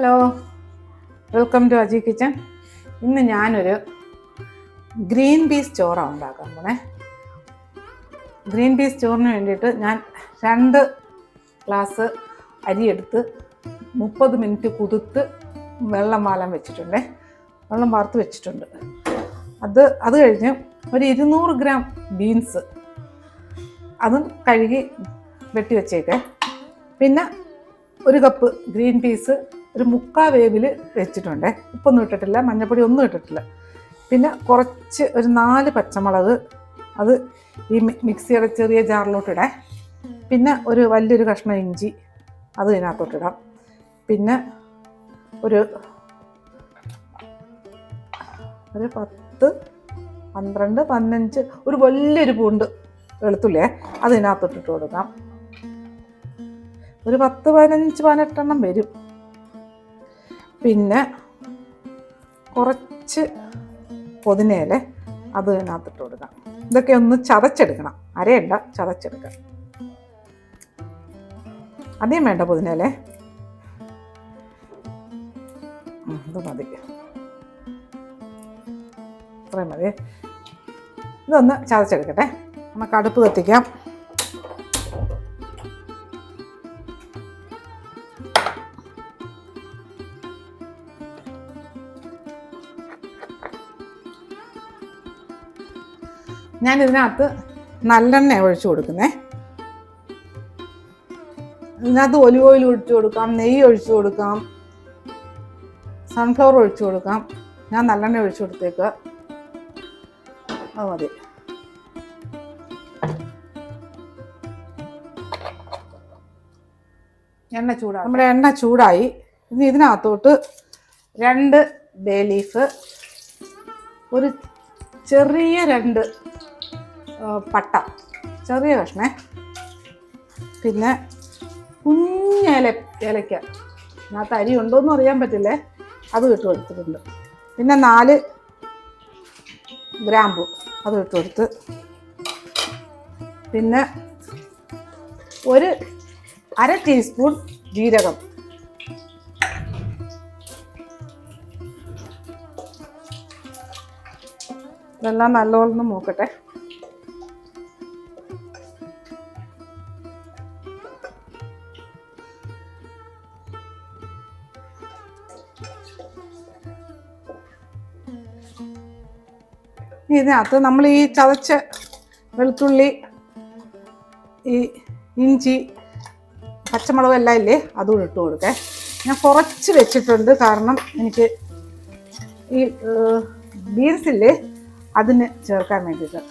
Hello, welcome to Aji kitchen. ഇന്ന് ഞാനൊരു green peas ചോറാണ് ഉണ്ടാക്കാൻ പോണേ. ഗ്രീൻ പീസ് ചോറിന് വേണ്ടിയിട്ട് ഞാൻ 2 ഗ്ലാസ് അരിയെടുത്ത് 30 മിനിറ്റ് കുതിർത്ത് വെള്ളം വാർത്ത് വെച്ചിട്ടുണ്ട്. അത് കഴിഞ്ഞ് ഒരു 200 ഗ്രാം ബീൻസ് അതും കഴുകി വെട്ടി വെച്ചേക്കേ. പിന്നെ 1 കപ്പ് ഗ്രീൻ പീസ് ഒരു 3/4 വേവിൽ വെച്ചിട്ടുണ്ട്. ഉപ്പൊന്നും ഇട്ടിട്ടില്ല, മഞ്ഞൾപ്പൊടി ഒന്നും ഇട്ടിട്ടില്ല. പിന്നെ ഒരു 4 പച്ചമുളക്, അത് ഈ മിക്സിയുടെ ചെറിയ ജാറിലോട്ടിടാം. പിന്നെ വലിയൊരു കഷ്ണം ഇഞ്ചി, അത് ഇതിനകത്തോട്ടിടാം. പിന്നെ ഒരു 10, 12, 15 ഒരു വലിയൊരു പൂണ്ട് വെളുത്തുള്ളിയെ അത് ഇതിനകത്തോട്ടിട്ട് കൊടുക്കാം. ഒരു 10, 15, 18 എണ്ണം വരും. പിന്നെ കുറച്ച് പുതിനയില അത് ഇതിനകത്തിട്ട് കൊടുക്കാം. ഇതൊക്കെ ഒന്ന് ചതച്ചെടുക്കണം, അരയണ്ട, ചതച്ചെടുക്കാം. അധികം വേണ്ട പുതിനയില, ഇത് മതി, ഇത്രയും മതി. ഇതൊന്ന് ചതച്ചെടുക്കട്ടെ. നമുക്ക് അടുപ്പ് കത്തിക്കാം. ഞാൻ ഇതിനകത്ത് നല്ലെണ്ണ ഒഴിച്ചു കൊടുക്കുന്നേ. ഇതിനകത്ത് ഒലിവ് ഓയിൽ ഒഴിച്ചു കൊടുക്കാം, നെയ്യ് ഒഴിച്ചു കൊടുക്കാം, സൺഫ്ലവർ ഒഴിച്ചു കൊടുക്കാം. ഞാൻ നല്ലെണ്ണ ഒഴിച്ചു കൊടുത്തേക്കുക, അത് മതി. നമ്മുടെ എണ്ണ ചൂടായി. ഇനി ഇതിനകത്തോട്ട് 2 ബേ ലീഫ്, ഒരു ചെറിയ 2 പട്ട, ചെറിയ കഷ്ണേ, പിന്നെ ഏലക്ക, ഇതിനകത്ത് അരി ഉണ്ടോയെന്നും അറിയാൻ പറ്റില്ലേ, അത് ഇട്ട് കൊടുത്തിട്ടുണ്ട്. പിന്നെ 4 ഗ്രാമ്പു, അത് ഇട്ട് കൊടുത്ത്. പിന്നെ ഒരു 1/2 ടീസ്പൂൺ ജീരകം, ഇതെല്ലാം നല്ലോണം മൂക്കട്ടെ. ഇതിനകത്ത് നമ്മൾ ഈ ചതച്ച വെളുത്തുള്ളി, ഈ ഇഞ്ചി, പച്ചമുളക് എല്ലാം ഇല്ലേ, അതും ഇട്ട് കൊടുക്കേ. ഞാൻ കുറച്ച് വെച്ചിട്ടുണ്ട്, കാരണം എനിക്ക് ഈ ബീൻസ് ഇല്ലേ അതിന് ചേർക്കാൻ വേണ്ടിയിട്ട്.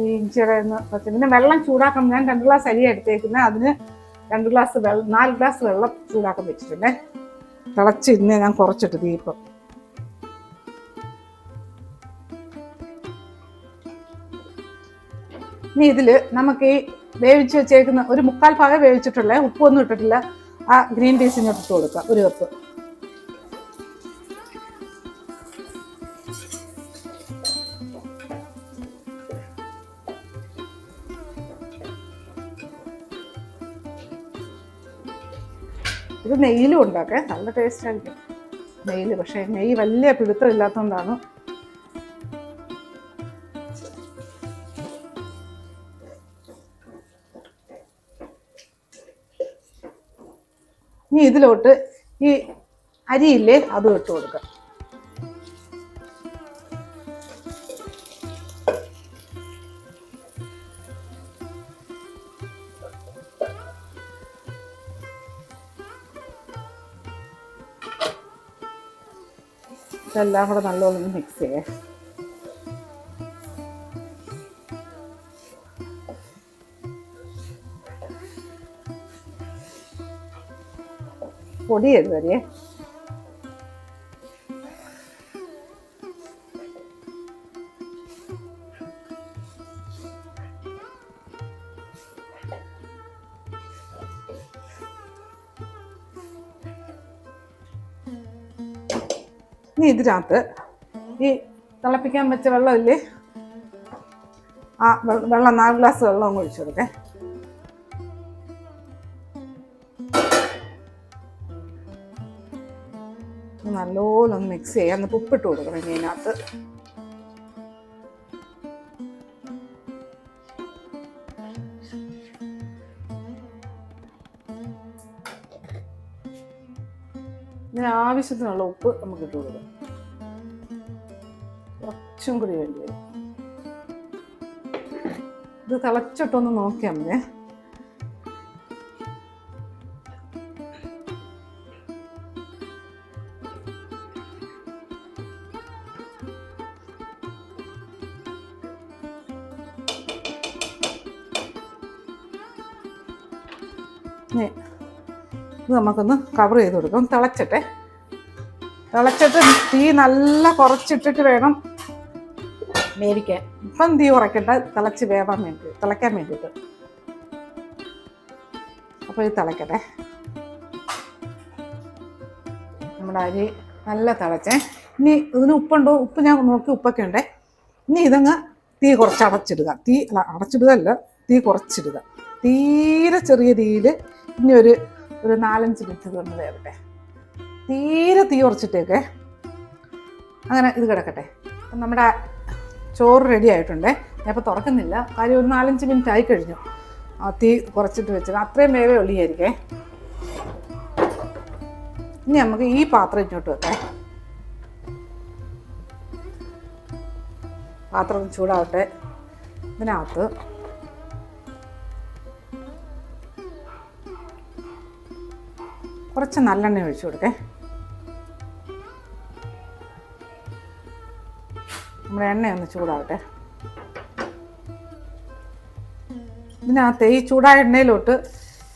ഈ ഇഞ്ചിയുടെ പിന്നെ വെള്ളം ചൂടാക്കാൻ ഞാൻ 2 ഗ്ലാസ് അരി എടുത്തേക്കുന്നത്. അതിന് 4 ഗ്ലാസ് വെള്ളം ചൂടാക്കാൻ വെച്ചിട്ടുണ്ടേ. തിളച്ചിരുന്ന് ഞാൻ കുറച്ചിട്ട് തീപ്പം. ഇനി ഇതിൽ നമുക്ക് ഈ വേവിച്ച് വെച്ചേക്കുന്ന ഒരു 3/4 ഭാഗം വേവിച്ചിട്ടുള്ള, ഉപ്പൊന്നും ഇട്ടിട്ടില്ല, ആ ഗ്രീൻ പീസ് ഇങ്ങോട്ട് ഇട്ട് കൊടുക്കാം, 1 കപ്പ്. ഇത് നെയ്യിലും ഉണ്ടാക്കേ, നല്ല ടേസ്റ്റ് ആയിരിക്കും നെയ്യിൽ. പക്ഷേ നെയ്യ് വലിയ പിടുത്തം ഇല്ലാത്തതുകൊണ്ടാണ്. ഇനി ഇതിലോട്ട് ഈ അരിയില്ലേ അതും ഇട്ട് കൊടുക്കാം. ഇതെല്ലാം കൂടെ നല്ലോണം മിക്സ് ചെയ്യേ. പൊടി എഴുതറിയേ. ഇനി ഇതിനകത്ത് ഈ തിളപ്പിക്കാൻ വെച്ച വെള്ളമില്ലേ, ആ വെള്ളം 4 ഗ്ലാസ് വെള്ളം അങ്ങ് ഒഴിച്ചു കൊടുക്കേ. നല്ലോണം ഒന്ന് മിക്സ് ചെയ്യാം. എന്നിട്ട് ഉപ്പിട്ട് കൊടുക്കണം ഇതിനകത്ത്. ഇതിന് ആവശ്യത്തിനുള്ള ഉപ്പ് നമുക്ക് ഇട്ട് കൊടുക്കാം. കുറച്ചും കൂടി വേണ്ടി വരും. ഇത് തിളച്ചിട്ടൊന്ന് നോക്കിയാൽ മതി. ഇത് നമുക്കൊന്ന് കവർ ചെയ്ത് കൊടുക്കാം. തിളച്ചിട്ട് തീ നല്ല കുറച്ചിട്ടിട്ട് വേണം വേവിക്കാൻ. ഇപ്പം തീ കുറയ്ക്കണ്ട, തിളയ്ക്കാൻ വേണ്ടിയിട്ട്. അപ്പോൾ ഇത് തിളയ്ക്കട്ടെ. നമ്മുടെ അരി നല്ല തിളച്ചേ. ഇനി ഇതിന് ഉപ്പുണ്ടോ? ഉപ്പ് ഞാൻ നോക്കി, ഉപ്പൊക്കെ ഉണ്ടേ. ഇനി ഇതങ്ങ് തീ കുറച്ച് അടച്ചിടുക. തീ കുറച്ചിടുക. തീരെ ചെറിയ തീയിൽ ഇനി ഒരു 4-5 മിനിറ്റ് ഇതൊന്ന് വേവട്ടെ. തീരെ തീ കുറച്ചിട്ടേക്കെ. അങ്ങനെ ഇത് കിടക്കട്ടെ. നമ്മുടെ ചോറ് റെഡി ആയിട്ടുണ്ടേ. ഞാനിപ്പോൾ തുറക്കുന്നില്ല, കാര്യം ഒരു 4-5 മിനിറ്റ് ആയി കഴിഞ്ഞു. തീ കുറച്ചിട്ട് വെച്ചത് അത്രയും വേവേ ഉള്ളിയായിരിക്കേ. ഇനി നമുക്ക് ഈ പാത്രം ഇങ്ങോട്ട് വെക്കാം. പാത്രം ചൂടാവട്ടെ. ഇതിനകത്ത് കുറച്ച് നല്ലെണ്ണ ഒഴിച്ചു കൊടുക്കേ. നമ്മുടെ എണ്ണയൊന്ന് ചൂടാവട്ടെ. ഇതിനകത്ത് ഈ ചൂടായ എണ്ണയിലോട്ട്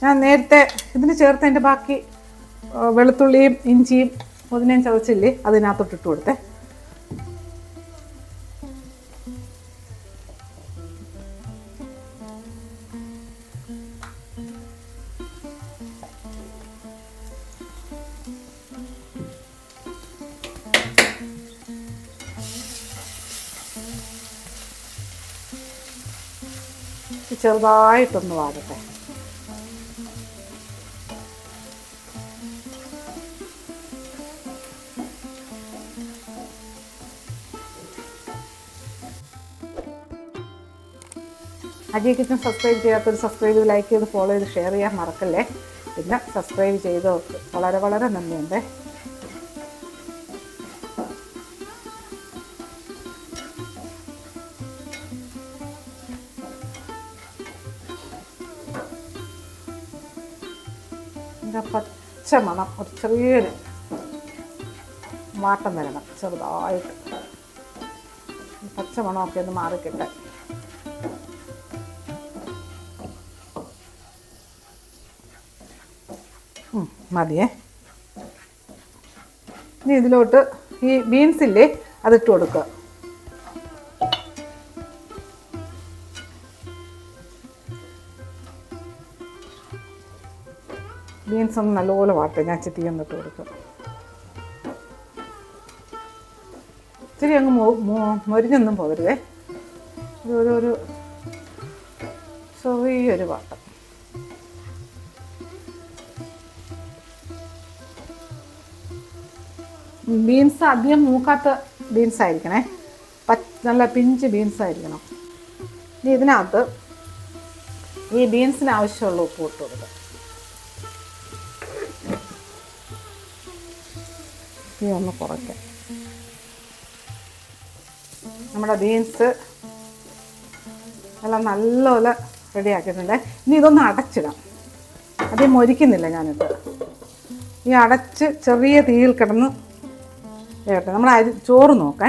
ഞാൻ നേരത്തെ ഇതിന് ചേർത്തതിൻ്റെ ബാക്കി വെളുത്തുള്ളിയും ഇഞ്ചിയും പുതിനയും ചതച്ചില്ലേ, അതിനകത്തോട്ട് ഇട്ട് കൊടുത്തേ. ചെറുതായിട്ടൊന്ന് വാടട്ടെ. അജയ് കിച്ചൻ സബ്സ്ക്രൈബ് ചെയ്യാത്തൊരു സബ്സ്ക്രൈബ് ചെയ്ത്, ലൈക്ക് ചെയ്ത്, ഫോളോ ചെയ്ത്, ഷെയർ ചെയ്യാൻ മറക്കല്ലേ. പിന്നെ സബ്സ്ക്രൈബ് ചെയ്തവർക്ക് വളരെ വളരെ നന്ദിയുണ്ട്. പച്ച മണം, ഒരു ചെറിയൊരു വാട്ടം വരണം ചെറുതായിട്ട്. പച്ച മണമൊക്കെ ഒന്ന് മാറിക്കിട്ടെ. മതിയേ. ഇനി ഇതിലോട്ട് ഈ ബീൻസില്ലേ, അതിട്ട് കൊടുക്കുക. ബീൻസ് ഒന്ന് നല്ലപോലെ വാട്ടെ. ഞാൻ ഇച്ചിരി തീ ഒന്നിട്ട് കൊടുക്കുക. ഇച്ചിരി അങ്ങ് മൊരിഞ്ഞൊന്നും പോകരുതേ. ഒരു ചെറിയൊരു വാട്ടം. ബീൻസ് അധികം മൂക്കാത്ത ബീൻസ് ആയിരിക്കണേ, നല്ല പിഞ്ച് ബീൻസ് ആയിരിക്കണം. ഇനി ഇതിനകത്ത് ഈ ബീൻസിന് ആവശ്യമുള്ള ഉപ്പ് ഇട്ട് കൊടുക്കുക. ഈ ഒന്ന് കുറയ്ക്കാം. നമ്മുടെ ബീൻസ് എല്ലാം നല്ലപോലെ റെഡി ആക്കിയിട്ടുണ്ട്. ഇനി ഇതൊന്ന് അടച്ചിടാം. അതേ മൊരിക്കുന്നില്ല ഞാനിത്. ഈ അടച്ച് ചെറിയ തീയിൽ കിടന്ന് വേട്ടെ. നമ്മൾ ചോറ് നോക്കേ.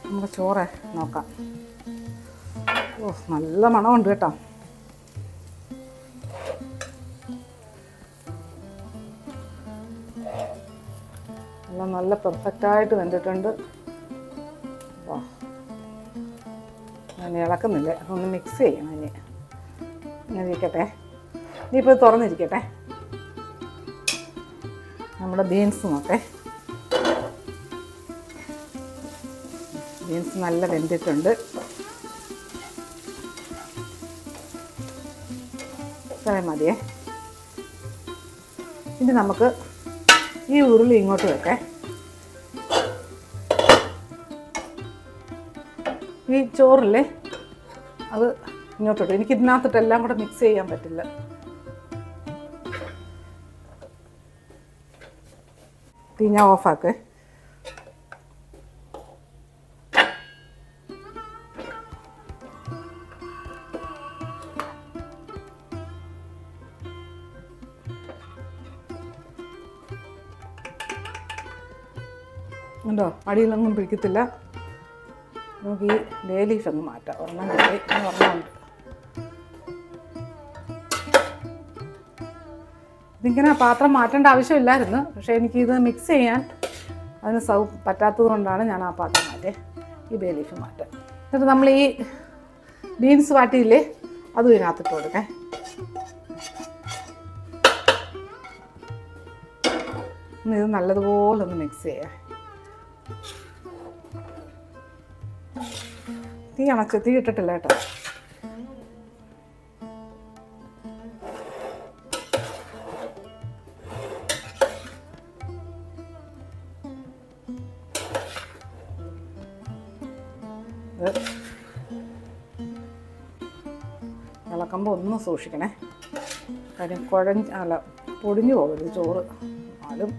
നമ്മുടെ ചോറ് നോക്കാം. ഓ, നല്ല മണമുണ്ട് കേട്ടോ. എല്ലാം നല്ല പെർഫെക്റ്റായിട്ട് വെന്തിട്ടുണ്ട്. വാ, ഞാൻ ഇളക്കുന്നില്ല, അതൊന്ന് മിക്സ് ചെയ്യണം. ഇങ്ങനെ ഇരിക്കട്ടെ. ഇനിയിപ്പോൾ തുറന്നിരിക്കട്ടെ. നമ്മുടെ ബീൻസ് നോക്കേ. ബീൻസ് നല്ല വെന്തിട്ടുണ്ട്. ഇത്രയും മതിയേ. ഇനി നമുക്ക് ഈ ഉരുളി ഇങ്ങോട്ട് വെക്കേ. ഈ ചോറില്ലേ അത് ഇങ്ങോട്ടോട്ട്. എനിക്ക് ഇതിനകത്തിട്ട് എല്ലാം കൂടെ മിക്സ് ചെയ്യാൻ പറ്റില്ല. തീ ഞാൻ ഓഫാക്കേ. ഉണ്ടോ? അടിയിലൊന്നും പിടിക്കത്തില്ല. നമുക്ക് ഈ ബേ ലീഫ് അങ്ങ് മാറ്റാം. ഒരെണ്ണം കിട്ടി, ഒരെണ്ണമുണ്ട്. ഇതിങ്ങനെ പാത്രം മാറ്റേണ്ട ആവശ്യമില്ലായിരുന്നു. പക്ഷേ എനിക്കിത് മിക്സ് ചെയ്യാൻ അതിന് പറ്റാത്തത് കൊണ്ടാണ് ഞാൻ ആ പാത്രം മാറ്റേ. ഈ ബേ ലീഫ് മാറ്റാം. എന്നിട്ട് നമ്മൾ ഈ ബീൻസ് വാട്ടിയില്ലേ അതും ഇതിനകത്തിട്ട് കൊടുക്കേ. ഇത് നല്ലതുപോലെ ഒന്ന് മിക്സ് ചെയ്യാം. തീ ഇട്ടിട്ടില്ല കേട്ടോ. ഇളക്കുമ്പോൾ ഒന്ന് സൂക്ഷിക്കണേ. കാര്യം പൊടിഞ്ഞു പോകരുത് ചോറ്. ആലും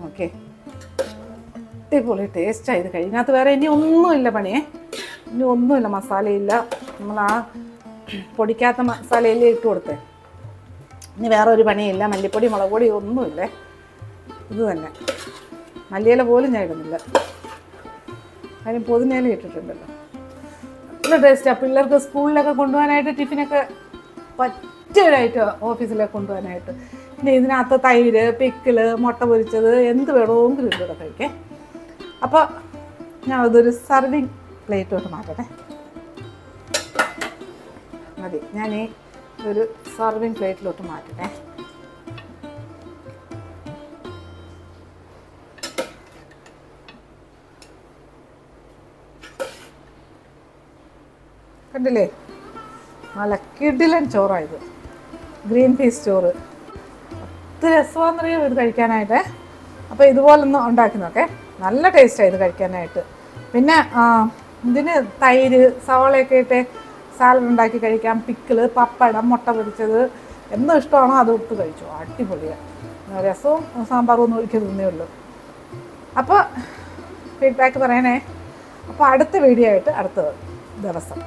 ഓക്കെ. അടിപൊളി ടേസ്റ്റായി ഇത് കഴിഞ്ഞ. അതിനകത്ത് വേറെ ഇനി ഒന്നുമില്ല പണിയേ. ഇനി ഒന്നുമില്ല, മസാലയില്ല. നമ്മൾ ആ പൊടിക്കാത്ത മസാലയിലേ ഇട്ട് കൊടുത്തേ. ഇനി വേറെ ഒരു പണിയില്ല. മല്ലിപ്പൊടി മുളക് പൊടി ഒന്നുമില്ലേ. ഇത് തന്നെ. മല്ലിയില പോലും ഞാൻ ഇടുന്നില്ല. കാര്യം പുതിനയില ഇട്ടിട്ടുണ്ടല്ലോ. നല്ല ടേസ്റ്റാണ്. പിള്ളേർക്ക് സ്കൂളിലൊക്കെ കൊണ്ടുപോകാനായിട്ട് ടിഫിനൊക്കെ പറ്റിയൊരായിട്ട് ഓഫീസിലൊക്കെ കൊണ്ടുപോകാനായിട്ട്. പിന്നെ ഇതിനകത്ത് തൈര്, പിക്കിള്, മുട്ട പൊരിച്ചത് എന്ത് വേണമെങ്കിലും ഇതിലൂടെ കഴിക്കേ. അപ്പോൾ ഞാൻ അതൊരു സർവിങ് പ്ലേറ്റോട്ട് മാറ്റട്ടെ. മതി. ഞാൻ ഈ ഒരു സർവിങ് പ്ലേറ്റിലോട്ട് മാറ്റട്ടെ. കണ്ടില്ലേ? നല്ല കിടിലൻ ചോറായത്. ഗ്രീൻ പീസ് ചോറ്. ഒത്തിരി രസമാണെന്നറിയോ ഇത് കഴിക്കാനായിട്ട്. അപ്പോൾ ഇതുപോലൊന്ന് ഉണ്ടാക്കി നോക്കേ. നല്ല ടേസ്റ്റാണ് ഇത് കഴിക്കാനായിട്ട്. പിന്നെ ഇതിന് തൈര്, സവാളയൊക്കെ ഇട്ട് സാലഡ് ഉണ്ടാക്കി കഴിക്കാം. പിക്കിള്, പപ്പടം, മുട്ട പൊരിച്ചത് എന്തും ഇഷ്ടമാണോ അത് ഇട്ട് കഴിച്ചു. അടിപൊളിയാണ്. രസവും സാമ്പാറും ഒന്നും ഒഴിക്കുന്നേ ഉള്ളൂ. അപ്പോൾ ഫീഡ്ബാക്ക് പറയണേ. അപ്പോൾ അടുത്ത വീഡിയോ ആയിട്ട് അടുത്ത ദിവസം